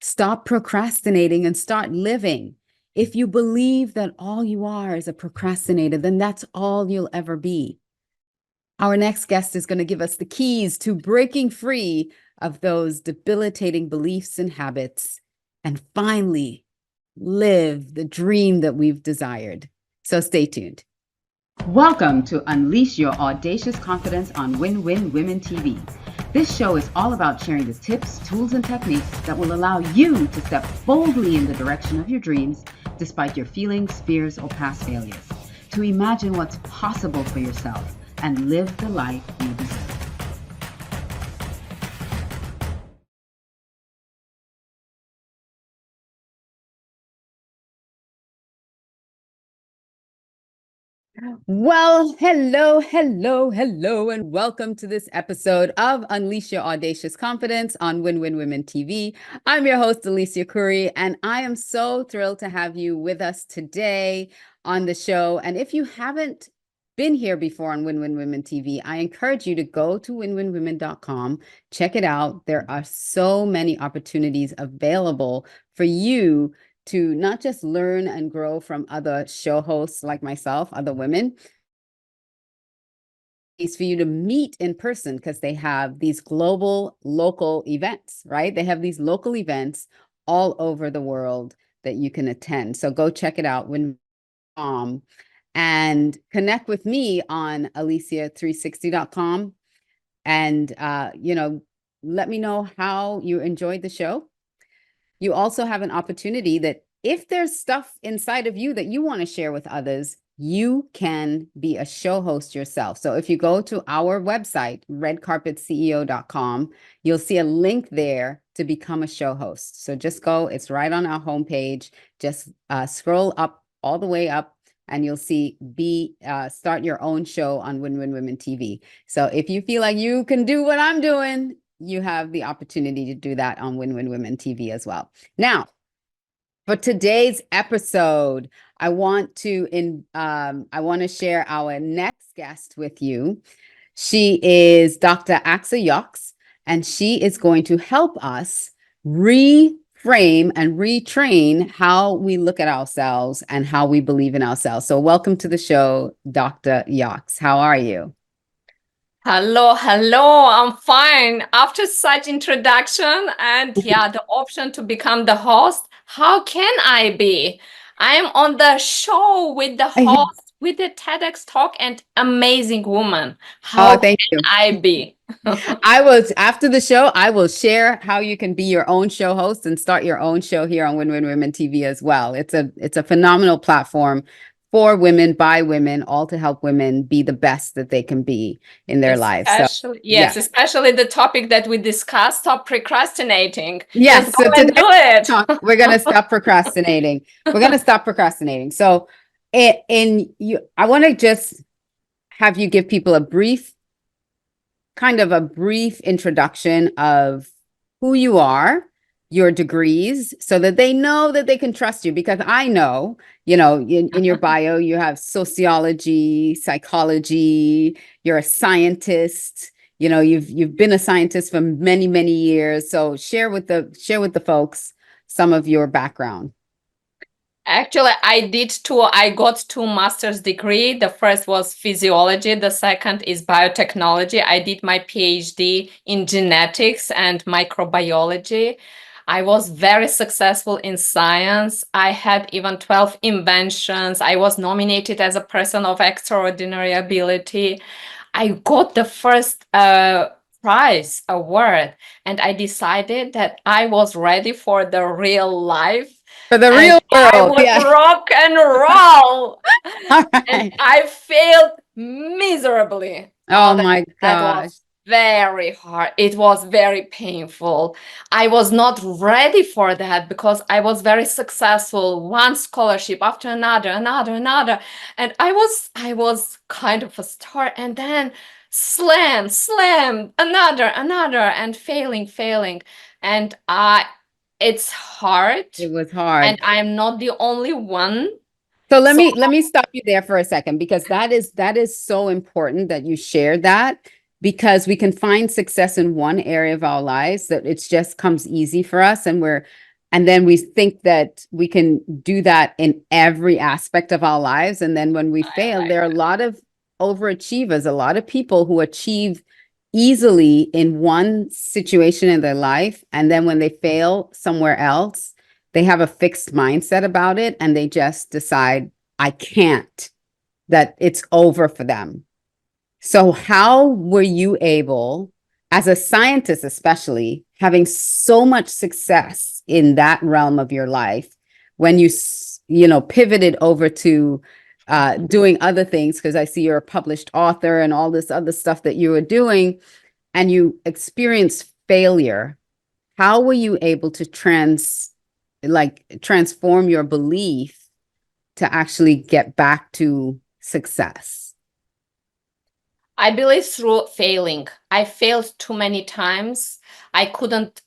Stop procrastinating and start living. If you believe that all you are is a procrastinator, then that's all you'll ever be. Our next guest is going to give us the keys to breaking free of those debilitating beliefs and habits and finally live the dream that we've desired. So stay tuned. Welcome to Unleash Your Audacious Confidence on Win-Win Women TV. This show is all about sharing the tips, tools, and techniques that will allow you to step boldly in the direction of your dreams despite your feelings, fears, or past failures, to imagine what's possible for yourself and live the life you deserve. Well, hello, and welcome to this episode of Unleash Your Audacious Confidence on Win-Win Women TV. I'm your host, Alicia Couri, and I am so thrilled to have you with us today on the show. And if you haven't been here before on Win-Win Women TV, I encourage you to go to winwinwomen.com, check it out. There are so many opportunities available for you to not just learn and grow from other show hosts like myself, other women, is for you to meet in person because they have these global local events, right? They have these local events all over the world that you can attend. So go check it out and connect with me on alicia360.com and let me know how you enjoyed the show. You also have an opportunity that if there's stuff inside of you that you want to share with others, you can be a show host yourself. So if you go to our website, redcarpetceo.com, you'll see a link there to become a show host. So just go, it's right on our homepage. Just scroll up all the way up and you'll see start your own show on Win-Win Women TV. So if you feel like you can do what I'm doing, you have the opportunity to do that on Win-Win Women TV as well. Now, for today's episode, I want to share our next guest with you. She is Dr. Axa Yox, and she is going to help us reframe and retrain how we look at ourselves and how we believe in ourselves. So welcome to the show, Dr. Yox. How are you? Hello, I'm fine. After such introduction and the option to become the host, how can I be? I am on the show with the host, with the TEDx talk and amazing woman. How thank can you. I be? After the show, I will share how you can be your own show host and start your own show here on Win-Win Women TV as well. It's a phenomenal platform for women, by women, all to help women be the best that they can be in their lives. So, yes, especially the topic that we discussed, stop procrastinating. Yes, Just go and do it. We're going to stop procrastinating. We're going to stop procrastinating. So I want to just have you give people a brief introduction of who you are, your degrees, so that they know that they can trust you. Because I know, in your bio, you have sociology, psychology, you're a scientist, you've been a scientist for many, many years. So share with the folks some of your background. Actually, I got two master's degree. The first was physiology. The second is biotechnology. I did my PhD in genetics and microbiology. I was very successful in science. I had even 12 inventions. I was nominated as a person of extraordinary ability. I got the first prize award, and I decided that I was ready for the real life. For the real world. I would rock and roll. All right. And I failed miserably. Oh my gosh. That was very hard. It was very painful. I was not ready for that because I was very successful. One scholarship after another. And I was kind of a star. And then slam, another, and failing. And it's hard. It was hard. And I'm not the only one. So let me stop you there for a second, because that is so important that you share that, because we can find success in one area of our lives that it just comes easy for us, and we're And then we think that we can do that in every aspect of our lives. And then when we fail, there are a lot of overachievers, a lot of people who achieve easily in one situation in their life. And then when they fail somewhere else, they have a fixed mindset about it and they just decide, I can't, that it's over for them. So, how were you able, as a scientist, especially having so much success in that realm of your life, when you pivoted over to doing other things? Because I see you're a published author and all this other stuff that you were doing, and you experienced failure. How were you able to transform your belief to actually get back to success? I believe through failing. I failed too many times. I couldn't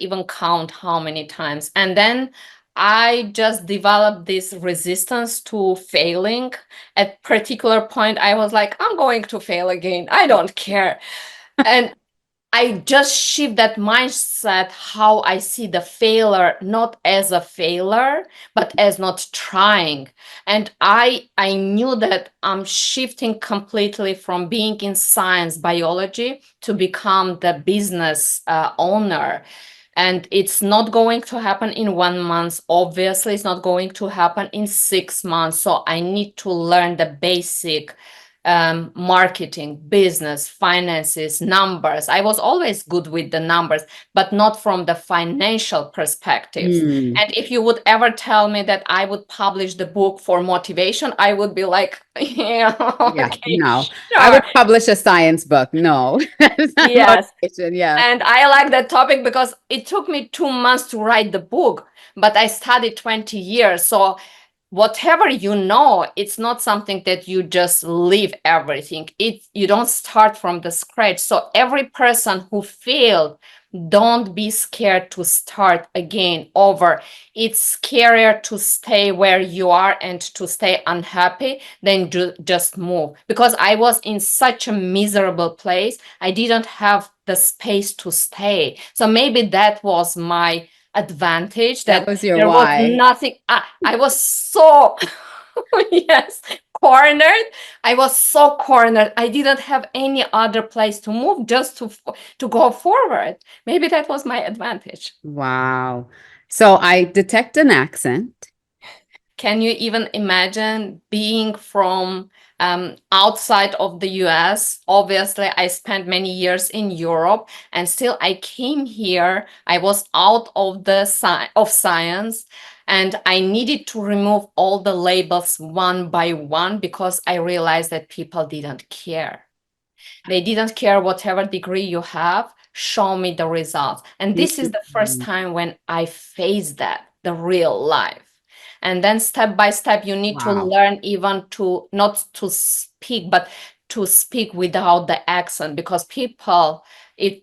even count how many times. And then I just developed this resistance to failing. At particular point, I was like, I'm going to fail again. I don't care. And I just shift that mindset, how I see the failure not as a failure, but as not trying. And I knew that I'm shifting completely from being in science, biology, to become the business owner. And it's not going to happen in 1 month. Obviously, it's not going to happen in 6 months. So I need to learn the basic marketing, business, finances, numbers. I was always good with the numbers, but not from the financial perspectives. Mm. And if you would ever tell me that I would publish the book for motivation, I would be like, yeah, Yeah, okay, no. I sure. would publish a science book. No, that's not Yes. motivation. Yeah. And I like that topic because it took me 2 months to write the book, but I studied 20 years. So whatever you know, it's not something that you just leave everything. You don't start from the scratch. So every person who failed, don't be scared to start again over. It's scarier to stay where you are and to stay unhappy than just move. Because I was in such a miserable place, I didn't have the space to stay. So maybe that was my advantage, That that was your there was why. nothing. I was so, yes, cornered. I was so cornered. I didn't have any other place to move, just to go forward. Maybe that was my advantage. Wow. So I detect an accent. Can you even imagine being from outside of the US? Obviously, I spent many years in Europe, and still I came here. I was out of the of science, and I needed to remove all the labels one by one because I realized that people didn't care. They didn't care whatever degree you have, show me the results. And this is the first Mhm. time when I faced that, the real life. And then step by step, you need to Wow. learn even to not to speak, but to speak without the accent, because people,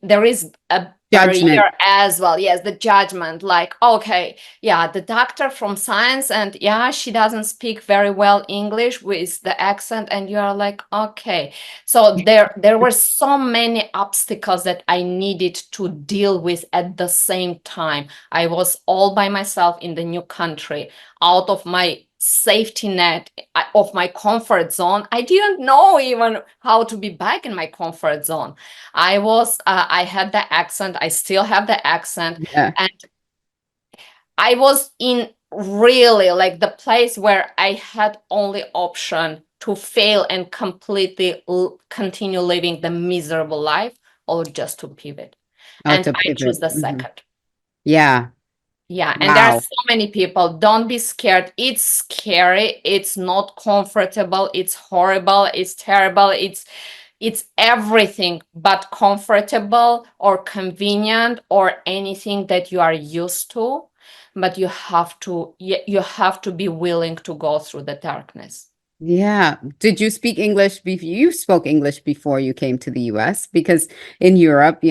there is a Judgment. barrier as well. Yes, the judgment, like, okay, yeah, the doctor from science, and yeah, she doesn't speak very well English with the accent, and you are like, okay. So there were so many obstacles that I needed to deal with at the same time. I was all by myself in the new country, out of my safety net, of my comfort zone. I didn't know even how to be back in my comfort zone. I had the accent, I still have the accent, Yeah. and I was in really like the place where I had only option to fail and completely continue living the miserable life, or just to pivot. Oh, And to I choose pivot. the Mhm. second. Yeah. Yeah, and there are Wow. so many people. Don't be scared. It's scary. It's not comfortable. It's horrible. It's terrible. It's everything but comfortable or convenient or anything that you are used to. But you have to be willing to go through the darkness. Yeah. Did you speak English before you spoke English before you came to the US? Because in Europe,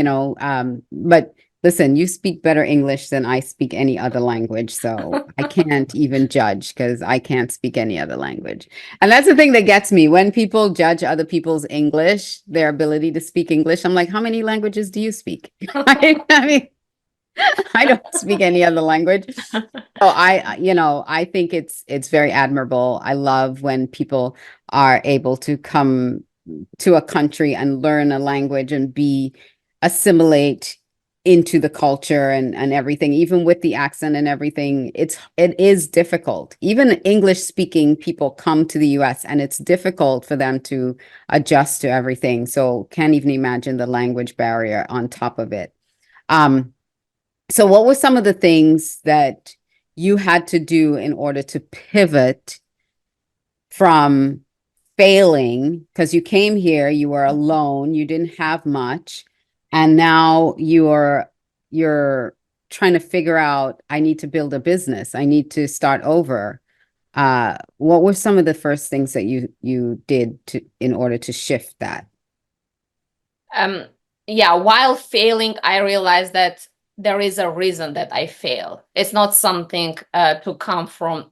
but listen, you speak better English than I speak any other language. So I can't even judge because I can't speak any other language. And that's the thing that gets me when people judge other people's English, their ability to speak English. I'm like, how many languages do you speak? I mean, I don't speak any other language. So I think it's very admirable. I love when people are able to come to a country and learn a language and be assimilate into the culture and everything, even with the accent and everything. It is difficult. Even English speaking people come to the US and it's difficult for them to adjust to everything. So can't even imagine the language barrier on top of it. Um, so what were some of the things that you had to do in order to pivot from failing? Because you came here, you were alone, you didn't have much, and now you're trying to figure out, I need to build a business, I need to start over. What were some of the first things that you did to in order to shift that? Um, yeah, while failing, I realized that there is a reason that I fail. It's not something to come from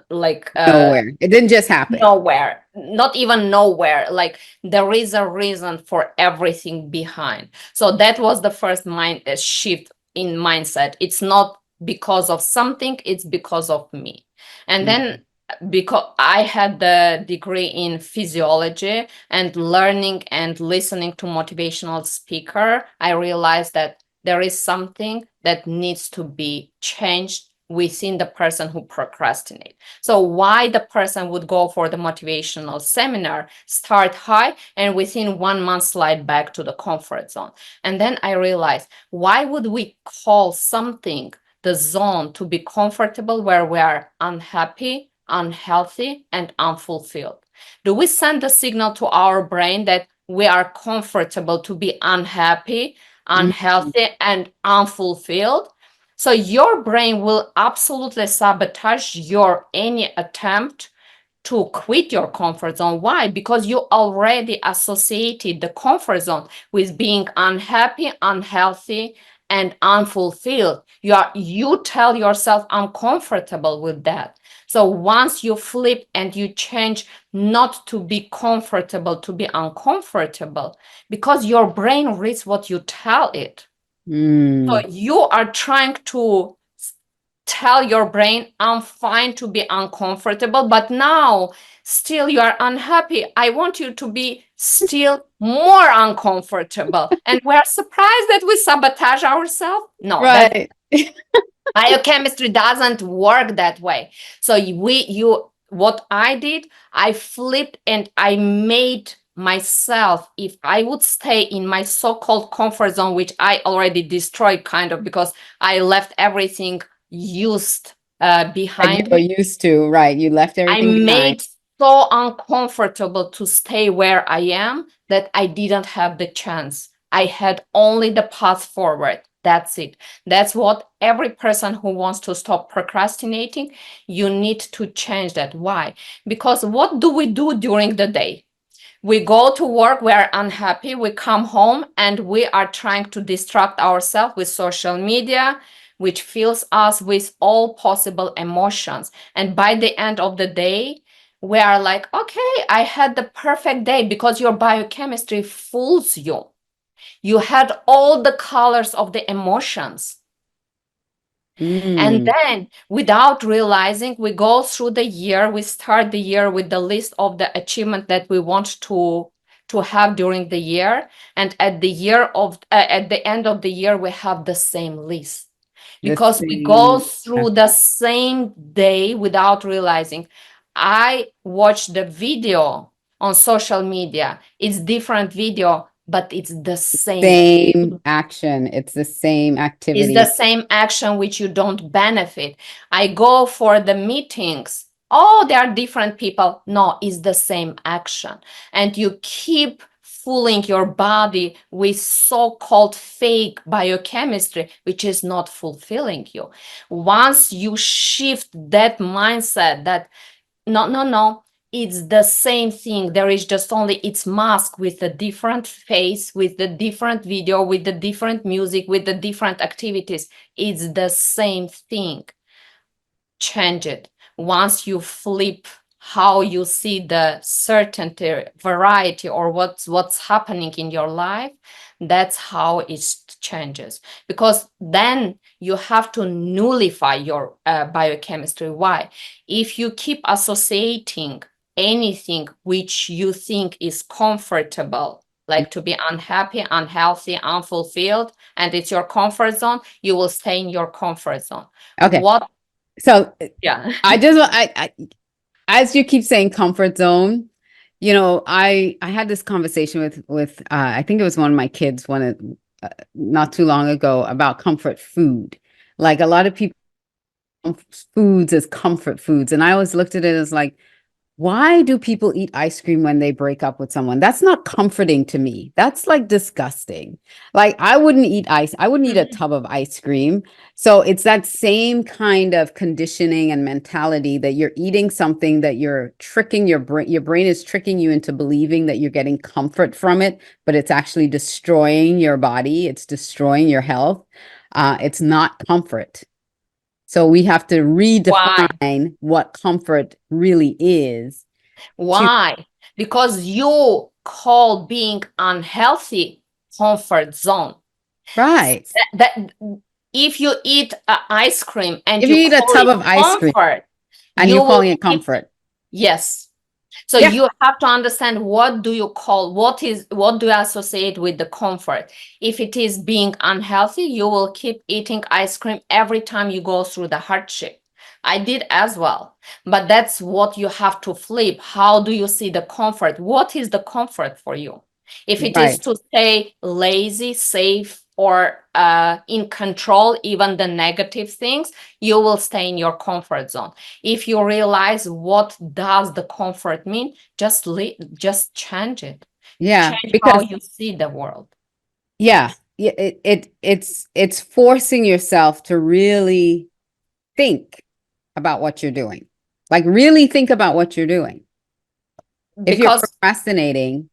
like Nowhere. It didn't just happen. nowhere, not even nowhere. Like there is a reason for everything behind. So that was the first mind shift in mindset. It's not because of something, it's because of me. And then because I had the degree in physiology and learning and listening to motivational speaker, I realized that there is something that needs to be changed within the person who procrastinate. So why the person would go for the motivational seminar, start high, and within 1 month slide back to the comfort zone. And then I realized, why would we call something the zone to be comfortable where we are unhappy, unhealthy, and unfulfilled? Do we send a signal to our brain that we are comfortable to be unhappy, Mhm. unhealthy, and unfulfilled? So your brain will absolutely sabotage your any attempt to quit your comfort zone. Why? Because you already associated the comfort zone with being unhappy, unhealthy, and unfulfilled. You tell yourself, I'm comfortable with that. So once you flip and you change not to be comfortable to be uncomfortable, because your brain reads what you tell it. So you are trying to tell your brain, I'm fine to be uncomfortable, but now still you are unhappy. I want you to be still more uncomfortable. And we're surprised that we sabotage ourselves. No, that Right. biochemistry doesn't work that way. So what I did, I flipped and I made myself, if I would stay in my so-called comfort zone, which I already destroyed kind of because I left everything used That you behind were me. used to, right? You left I everything behind. made so uncomfortable to stay where I am that I didn't have the chance. I had only the path forward. That's it. That's what every person who wants to stop procrastinating, you need to change that. Why? Because what do we do during the day? We go to work, we're unhappy, we come home and we are trying to distract ourselves with social media, which fills us with all possible emotions. And by the end of the day, we are like, okay, I had the perfect day, because your biochemistry fools you. You had all the colors of the emotions. And Mm, then, without realizing, we go through the year, we start the year with the list of the achievement that we want to have during the year. And at at the end of the year, we have the same list, the because we go same. through the same day without realizing. I watched the video on social media. It's different video, but it's the same. Same action. It's the same Is the activity. same action which you don't benefit. I go for the meetings. Oh, they are different people. No, it's the same action. And you keep fooling your body with so-called fake biochemistry, which is not fulfilling you. Once you shift that mindset that no, no, no, it's the same thing. There is just only its mask with a different face, with the different video, with the different music, with the different activities. It's the same thing. Change it. Once you flip how you see the certainty, variety, or what's happening in your life, that's how it changes. Because then you have to nullify your biochemistry. Why? If you keep associating anything which you think is comfortable, like to be unhappy, unhealthy, unfulfilled, and it's your comfort zone, you will stay in your comfort zone. Okay. What? So Yeah. I just, as you keep saying comfort zone, you know, I had this conversation with I think it was one of my kids not too long ago about comfort food. Like a lot of people foods as comfort foods, and I always looked at it as like, why do people eat ice cream when they break up with someone? That's not comforting to me. That's like disgusting. Like I wouldn't eat I wouldn't eat a tub of ice cream. So it's that same kind of conditioning and mentality that you're eating something that you're tricking your brain. Your brain is tricking you into believing that you're getting comfort from it, but it's actually destroying your body. It's destroying your health. It's not comfort. So we have to Why? redefine what comfort really is. Why? Because you call being unhealthy comfort zone. Right. That if you eat ice cream and If you you eat a call tub it of ice cream comfort, and you you're will calling it keep, comfort. yes. So Yeah. you have to understand, what do you call, what do you associate with the comfort? If it is being unhealthy, you will keep eating ice cream every time you go through the hardship. I did as well, but that's what you have to flip. How do you see the comfort? What is the comfort for you? If it is Right. to stay lazy, safe, or in control, even the negative things, you will stay in your comfort zone. If you realize what does the comfort mean, just change it. Yeah. Change how Because you see the world. yeah, it's forcing yourself to really think about what you're doing. Like really think about what you're doing. If you're Because, procrastinating,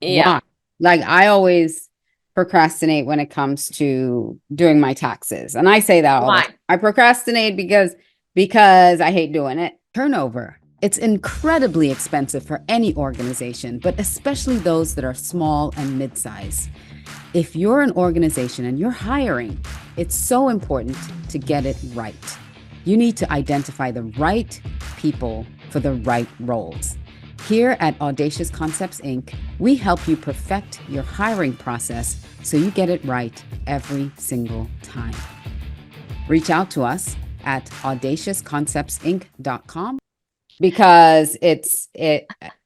yeah, why? Like I always procrastinate when it comes to doing my taxes. And I say that all the time. why? I procrastinate because I hate doing it. Turnover. It's incredibly expensive for any organization, but especially those that are small and mid-size. If you're an organization and you're hiring, it's so important to get it right. You need to identify the right people for the right roles. Here at Audacious Concepts Inc., we help you perfect your hiring process so you get it right every single time. Reach out to us at audaciousconceptsinc.com because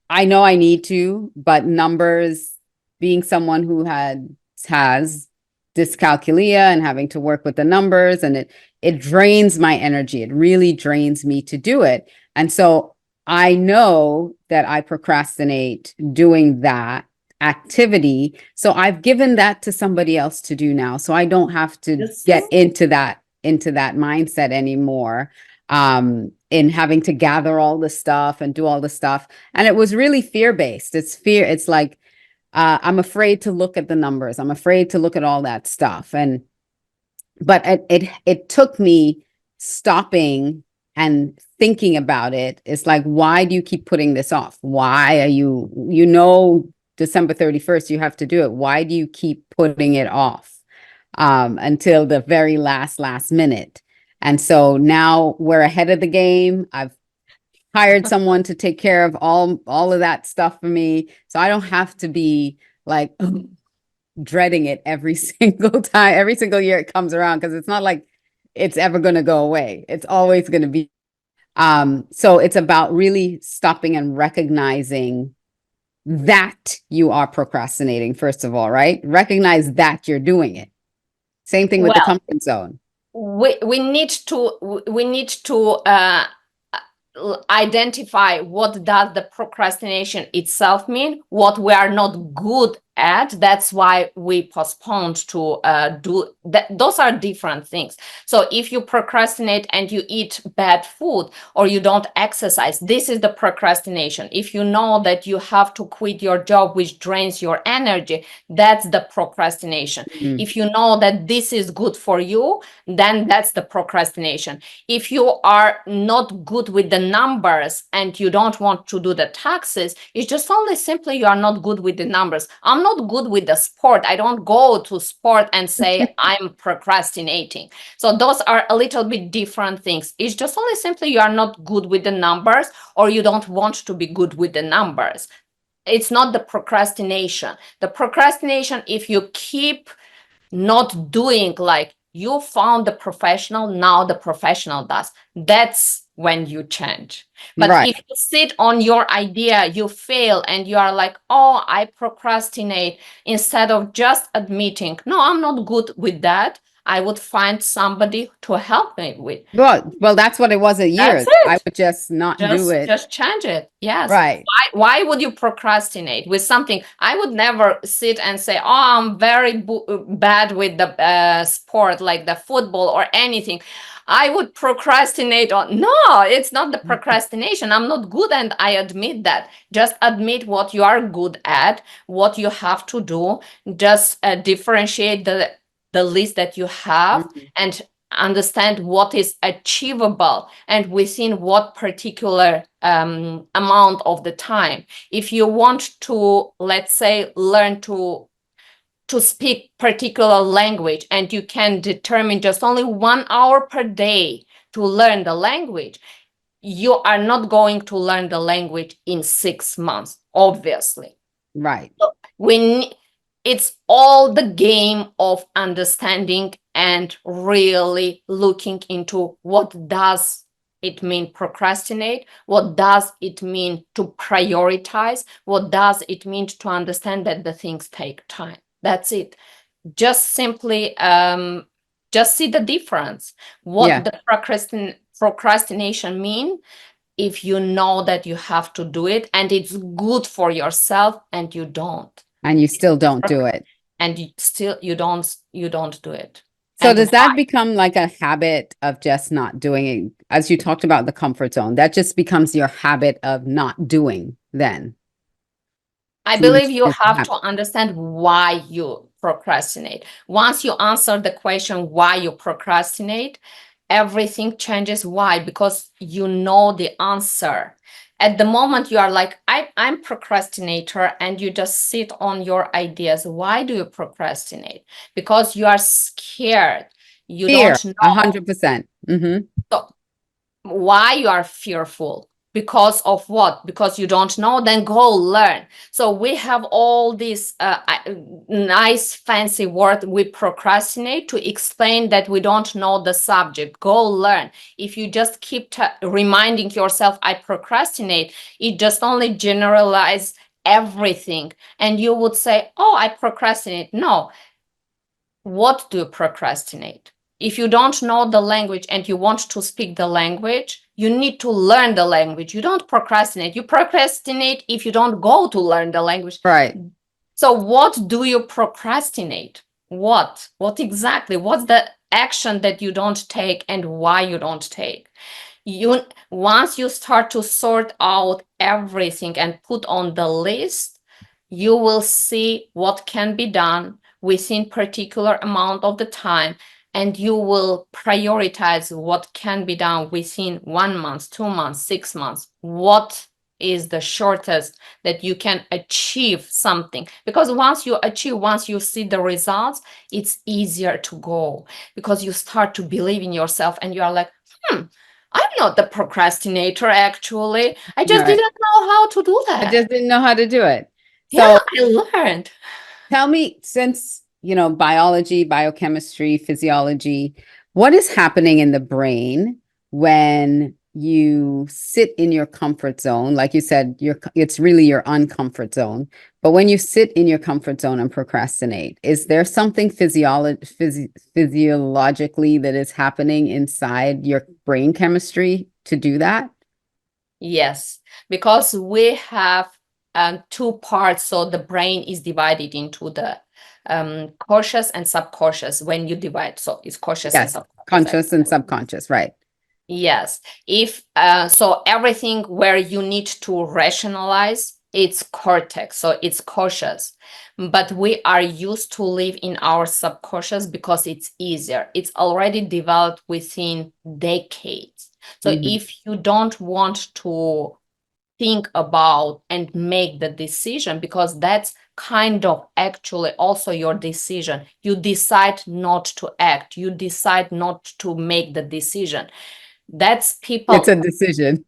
I know I need to, but numbers, being someone who has dyscalculia and having to work with the numbers, and it drains my energy. It really drains me to do it. And so I know that I procrastinate doing that activity. So I've given that to somebody else to do now. So I don't have to get into that mindset anymore. In having to gather all the stuff and do all the stuff. And it was really fear-based. It's fear. It's like, I'm afraid to look at the numbers. I'm afraid to look at all that stuff. But it took me stopping and thinking about it. It's like, why do you keep putting this off? Why are you December 31st, you have to do it. Why do you keep putting it off until the very last minute? And so now we're ahead of the game. I've hired someone to take care of all of that stuff for me. So I don't have to be like dreading it every single time, every single year it comes around, because it's not like it's ever going to go away. It's always going to be. So it's about really stopping and recognizing that you are procrastinating, first of all, right? Recognize that you're doing it. Same thing with the Well, comfort zone. we need to identify what does the procrastination itself mean, what we are not good add. That's why we postponed to do that. Those are different things. So if you procrastinate and you eat bad food or you don't exercise, this is the procrastination. If you know that you have to quit your job, which drains your energy, that's the procrastination. Mm. If you know that this is good for you, then that's the procrastination. If you are not good with the numbers and you don't want to do the taxes, it's just only simply you are not good with the numbers. I'm not good with the sport. I don't go to sport and say I'm procrastinating. So those are a little bit different things. It's just only simply you are not good with the numbers or you don't want to be good with the numbers. It's not the procrastination. The procrastination, if you keep not doing, like you found the professional, now the professional does, that's when you change. But Right. if you sit on your idea, you fail and you are like, oh, I procrastinate, instead of just admitting, no, I'm not good with that, I would find somebody to help me with. Well, that's what it was a year. That's I it. would just not do it. Just change it. Yes. Right. Why would you procrastinate with something? I would never sit and say, oh, I'm very bad with the sport, like the football or anything. I would procrastinate on. No, it's not the procrastination. I'm not good, and I admit that. Just admit what you are good at, what you have to do. Just differentiate the list that you have, Mhm. and understand what is achievable and within what particular amount of the time. If you want to, let's say, learn to speak particular language and you can determine just only 1 hour per day to learn the language, you are not going to learn the language in 6 months, obviously. Right. So it's all the game of understanding and really looking into what does it mean procrastinate, what does it mean to prioritize, what does it mean to understand that the things take time. That's it. Just simply just see the difference. What Yeah. the procrastination mean, if you know that you have to do it and it's good for yourself and you don't. And you still don't do it. And you don't do it. So And does that become like a habit of just not doing it? As you talked about the comfort zone, that just becomes your habit of not doing then. I So you believe you change the have habit. to understand why you procrastinate. Once you answer the question why you procrastinate, everything changes. Why? Because you know the answer. At the moment you are like, I'm procrastinator, and you just sit on your ideas. Why do you procrastinate? Because you are scared. You Fear, don't know. 100%. Mm-hmm. So why you are fearful? Because of what? Because you don't know? Then go learn. So we have all these nice fancy word, we procrastinate, to explain that we don't know the subject. Go learn. If you just keep reminding yourself I procrastinate, it just only generalize everything, and you would say, oh, I procrastinate. No. What do you procrastinate? If you don't know the language and you want to speak the language, you need to learn the language. You don't procrastinate. You procrastinate if you don't go to learn the language. Right. So what do you procrastinate? What exactly? What's the action that you don't take and why you don't take? Once you start to sort out everything and put on the list, you will see what can be done within particular amount of the time, and you will prioritize what can be done within 1 month, 2 months, 6 months. What is the shortest that you can achieve something? Because once you see the results, it's easier to go, because you start to believe in yourself and you are like, I'm not the procrastinator, actually. I just Right. didn't know how to do I that. just didn't know how to do it. Yeah, So I learned. tell me, since, biology, biochemistry, physiology, what is happening in the brain when you sit in your comfort zone? Like you said, it's really your uncomfort zone. But when you sit in your comfort zone and procrastinate, is there something physiologically that is happening inside your brain chemistry to do that? Yes, because we have two parts. So the brain is divided into the conscious and subconscious when you divide. So it's conscious and Yes, subconscious. conscious and subconscious, right? Yes. If so everything where you need to rationalize, it's cortex, so it's conscious. But we are used to live in our subconscious because it's easier. It's already developed within decades. So Mhm. if you don't want to think about and make the decision, because that's kind of actually also your decision. You decide not to act, you decide not to make the decision. That's It's people a decision.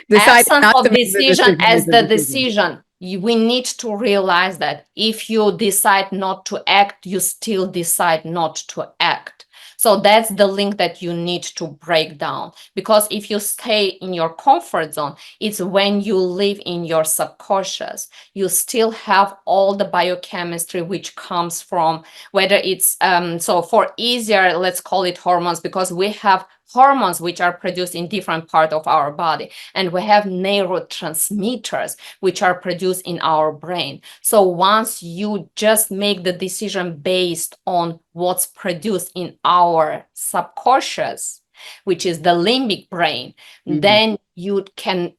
Deciding absence not to of make the decision decision as is a the decision. decision. We need to realize that if you decide not to act, you still decide not to act. So that's the link that you need to break down. Because if you stay in your comfort zone, it's when you live in your subconscious, you still have all the biochemistry which comes from whether it's so for easier, let's call it hormones, because we have hormones which are produced in different part of our body, and we have neurotransmitters which are produced in our brain. So once you just make the decision based on what's produced in our subconscious, which is the limbic brain, then you can,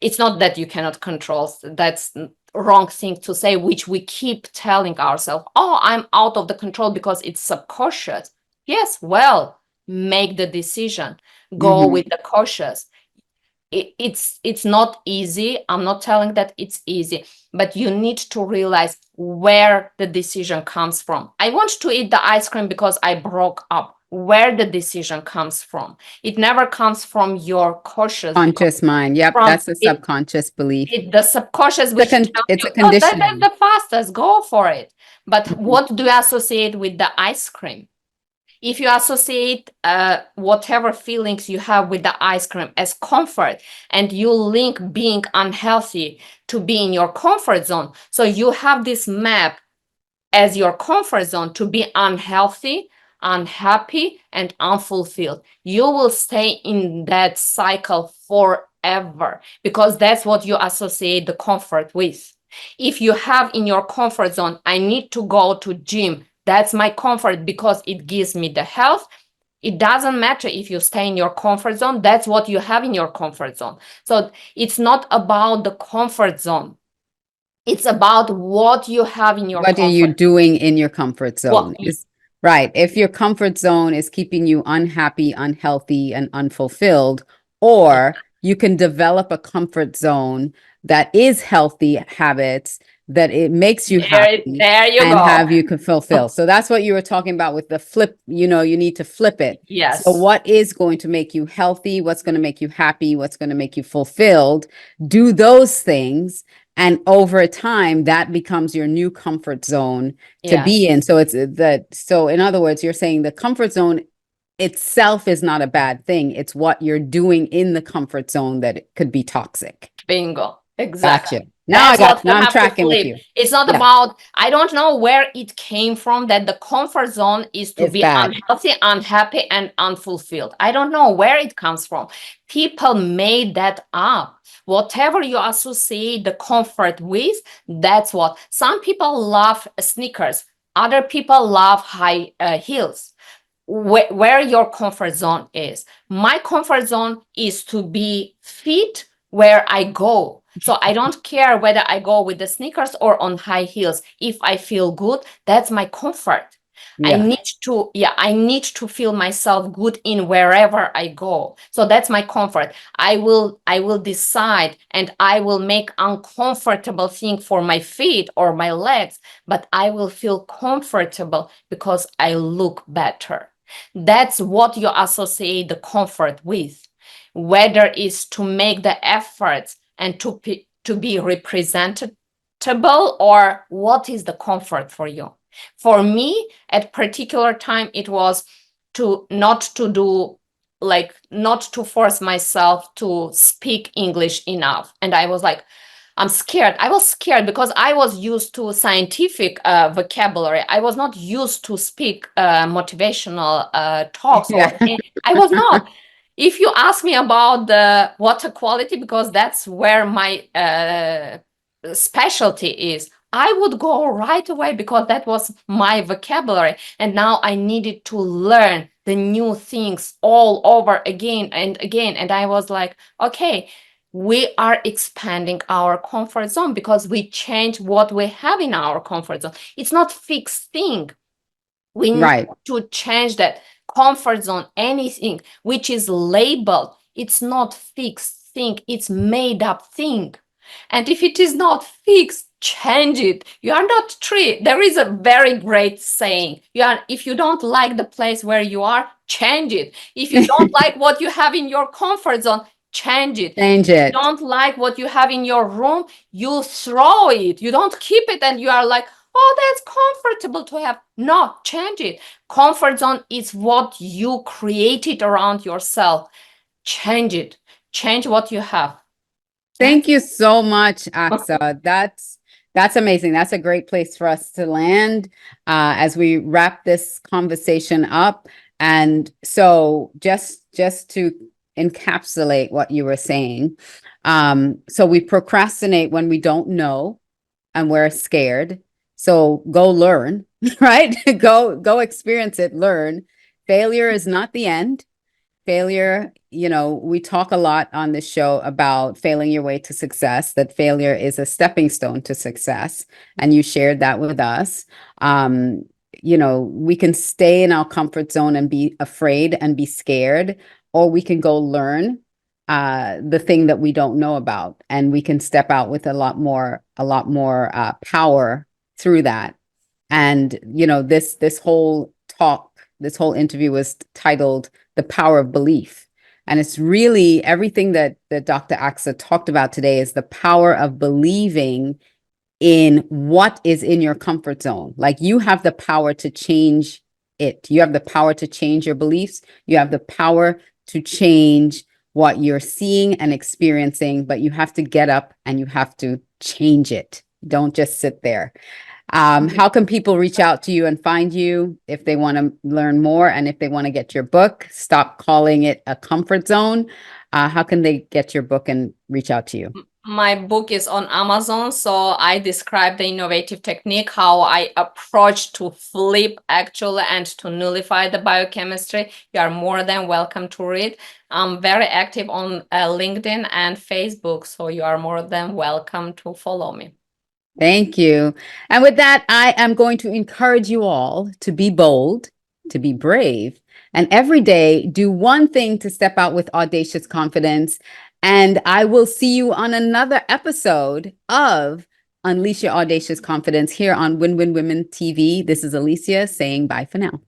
it's not that you cannot control, that's wrong thing to say, which we keep telling ourselves, oh, I'm out of the control because it's subconscious. Yes, well, make the decision, go with the cautious. It's not easy. I'm not telling that it's easy, but you need to realize where the decision comes from. I want to eat the ice cream because I broke up. Where the decision comes from. It never comes from your cautious, because Conscious mind. Yep, from that's the subconscious belief. the subconscious which tells It's you, a oh, that's conditioning. the fastest, go for it. But Mhm. what do you associate with the ice cream? If you associate whatever feelings you have with the ice cream as comfort, and you link being unhealthy to being your comfort zone, so you have this map as your comfort zone to be unhealthy, unhappy, and unfulfilled. You will stay in that cycle forever because that's what you associate the comfort with. If you have in your comfort zone, I need to go to gym, that's my comfort because it gives me the health. It doesn't matter if you stay in your comfort zone, that's what you have in your comfort zone. So it's not about the comfort zone. It's about what you have in your What are you comfort. doing in your comfort Well, zone? Right. If your comfort zone is keeping you unhappy, unhealthy, and unfulfilled, yeah, or you can develop a comfort zone that is healthy habits that it makes you happy there you and go. have you can fulfill. So that's what you were talking about with the flip, you need to flip it. So Yes, what is going to make you healthy? What's going to make you happy? What's going to make you fulfilled? Do those things. And over time, that becomes your new comfort zone to yes, be in. So it's that. So in other words, you're saying the comfort zone itself is not a bad thing. It's what you're doing in the comfort zone that it could be toxic. bingo. Exactly. Gotcha. That's what we Now I'm have to tracking with flip. you. It's not Yeah, about, I don't know where it came from that the comfort zone is to it's be bad. unhealthy, unhappy, and unfulfilled. I don't know where it comes from. People made that up. Whatever you associate the comfort with, that's what. Some people love sneakers, other people love high heels. Where your comfort zone is. My comfort zone is to be fit where I go. So I don't care whether I go with the sneakers or on high heels. If I feel good, that's my comfort. Yeah. I need to feel myself good in wherever I go. So that's my comfort. I will decide and I will make uncomfortable thing for my feet or my legs, but I will feel comfortable because I look better. That's what you associate the comfort with, whether it's to make the efforts and to be representable, or what is the comfort for you. For me, at particular time, it was to not to do, like, not to force myself to speak English enough. And I was like, I'm scared. I was scared because I was used to scientific vocabulary. I was not used to speak motivational talks or Yeah. I was not. If you ask me about the water quality, because that's where my specialty is, I would go right away because that was my vocabulary. And now I needed to learn the new things all over again and again. And I was like, okay, we are expanding our comfort zone because we change what we have in our comfort zone. It's not fixed thing. We need Right. to change that comfort zone, anything which is labeled. It's not fixed thing, it's made up thing. And if it is not fixed, change it. You are not tree. There is a very great saying. If you don't like the place where you are, change it. If you don't like what you have in your comfort zone, change it. Change If you it. don't like what you have in your room, you throw it. You don't keep it and you are like, oh, that's comfortable to have. No, change it. Comfort zone is what you created around yourself. Change it. Change what you have. Thank you so much, Axa. That's amazing. That's a great place for us to land as we wrap this conversation up. And so just to encapsulate what you were saying, so we procrastinate when we don't know and we're scared. So go learn, right? Go experience it, learn. Failure is not the end. Failure, we talk a lot on this show about failing your way to success, that failure is a stepping stone to success. And you shared that with us. We can stay in our comfort zone and be afraid and be scared, or we can go learn the thing that we don't know about, and we can step out with a lot more power through that. And this whole talk, this whole interview was titled "The Power of Belief," and it's really everything that Dr. Axa talked about today is the power of believing in what is in your comfort zone. Like, you have the power to change it. You have the power to change your beliefs. You have the power to change what you're seeing and experiencing, but you have to get up and you have to change it. Don't just sit there. How can people reach out to you and find you if they want to learn more, and if they want to get your book, Stop Calling It a Comfort Zone? How can they get your book and reach out to you? My book is on Amazon, so I describe the innovative technique, how I approach to flip actually and to nullify the biochemistry. You are more than welcome to read. I'm very active on LinkedIn and Facebook, so you are more than welcome to follow me. Thank you. And with that, I am going to encourage you all to be bold, to be brave, and every day do one thing to step out with audacious confidence. And I will see you on another episode of Unleash Your Audacious Confidence here on Win Win Women TV. This is Alicia saying bye for now.